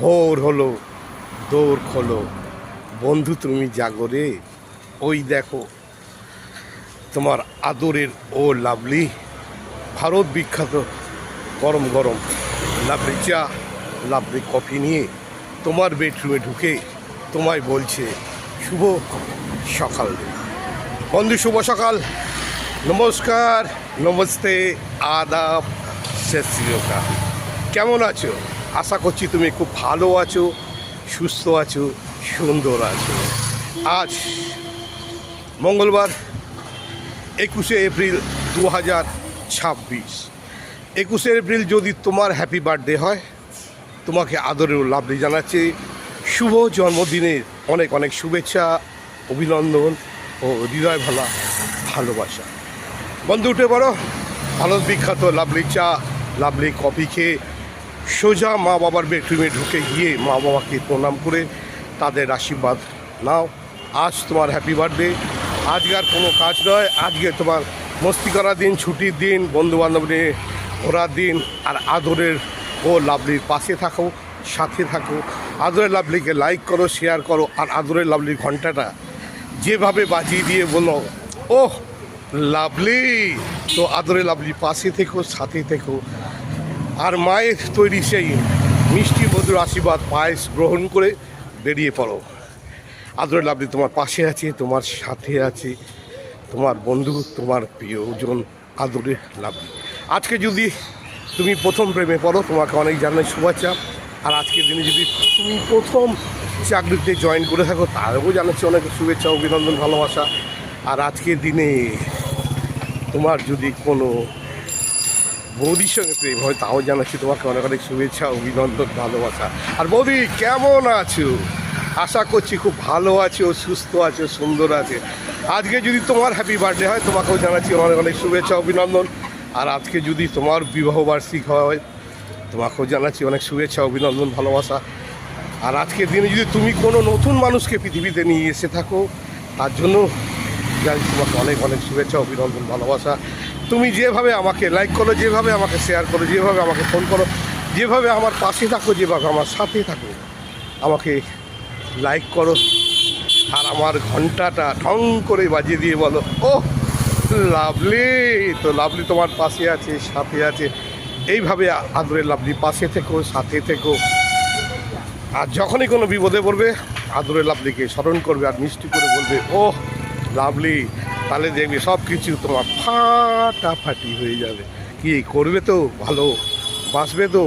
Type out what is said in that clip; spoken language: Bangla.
ভোর হলো, দৌড় খোলো, বন্ধু তুমি জাগরে। ওই দেখো তোমার আদরের ও লাভলি, ভারত বিখ্যাত গরম গরম লাভলি চা, লাভলি কফি নিয়ে তোমার বেডরুমে ঢুকে তোমায় বলছে শুভ সকাল। বন্ধু শুভ সকাল, নমস্কার, নমস্তে, আদাব, সত শ্রী আকাল। কেমন আছো? আশা করছি তুমি খুব ভালো আছো, সুস্থ আছো, সুন্দর আছো। আজ মঙ্গলবার 21শে এপ্রিল 2026। 21শে এপ্রিল যদি তোমার হ্যাপি বার্থডে হয়, তোমাকে আদরের লাভলি জানাচ্ছি শুভ জন্মদিনের অনেক অনেক শুভেচ্ছা, অভিনন্দন ও হৃদয় ভালা ভালোবাসা। বন্ধু উঠে পড়ো, ভারত বিখ্যাত লাভলি চা, লাভলি কফি খেয়ে সোজা মা বাবার বেডরুমে ঢুকে গিয়ে মা বাবাকে প্রণাম করে তাদের আশীর্বাদ নাও। আজ তোমার হ্যাপি বার্থডে। আজকে আর কোনো কাজ নয়, আজকে তোমার মস্তি করার দিন, ছুটির দিন, বন্ধুবান্ধব নিয়ে ঘোরার দিন। আর আদরের ও লাভলির পাশে থাকো, সাথে থাকো। আদরের লাভলিকে লাইক করো, শেয়ার করো। আর আদরের লাভলির ঘন্টাটা যেভাবে বাজিয়ে দিয়ে বলো ওহ লাভলি, তো আদরের লাভলি পাশে থেকো, সাথে থেকো। আর মায়ের তৈরি সেই মিষ্টি মধুর আশীর্বাদ পায়েস গ্রহণ করে বেরিয়ে পড়ো। আদরের লাভলি তোমার পাশে আছে, তোমার সাথে আছে, তোমার বন্ধু, তোমার প্রিয়জন আদরের লাভলি। আজকে যদি তুমি প্রথম প্রেমে পড়ো, তোমাকে অনেক জানাই শুভেচ্ছা। আর আজকের দিনে যদি তুমি প্রথম চাকরিতে জয়েন করে থাকো, তারও জানাচ্ছি অনেক শুভেচ্ছা, অভিনন্দন, ভালোবাসা। আর আজকের দিনে তোমার যদি কোনো বৌদির সঙ্গে প্রেম হয়, তাও জানাচ্ছি তোমাকে অনেক অনেক শুভেচ্ছা, অভিনন্দন, ভালোবাসা। আর বৌদি কেমন আছো? আশা করছি খুব ভালো আছো, সুস্থ আছো, সুন্দর আছে। আজকে যদি তোমার হ্যাপি বার্থডে হয়, তোমাকেও জানাচ্ছি অনেক অনেক শুভেচ্ছা, অভিনন্দন। আর আজকে যদি তোমার বিবাহবার্ষিক হয়, তোমাকেও জানাচ্ছি অনেক শুভেচ্ছা, অভিনন্দন, ভালোবাসা। আর আজকের দিনে যদি তুমি কোনো নতুন মানুষকে পৃথিবীতে নিয়ে এসে থাকো, তার জন্য জানি তোমাকে অনেক অনেক শুভেচ্ছা, অভিনন্দন, ভালোবাসা। তুমি যেভাবে আমাকে লাইক করো, যেভাবে আমাকে শেয়ার করো, যেভাবে আমাকে ফোন করো, যেভাবে আমার পাশে থাকো, যেভাবে আমার সাথে থাকো, আমাকে লাইক করো। আর আমার ঘন্টাটা ঢং করে বাজিয়ে দিয়ে বলো ও লাভলি, তো লাভলি তোমার পাশে আছে, সাথে আছে। এইভাবে আদরের লাভলি পাশে থেকো, সাথে থেকো। আর যখনই কোনো বিপদে পড়বে, আদরের লাভলিকে স্মরণ করবে আর মিষ্টি করে বলবে ও লাভলি, তাহলে দেখবে সব কিছু তোমার ফাটাফাটি হয়ে যাবে। কি করবে তো, ভালো বাসবে তো।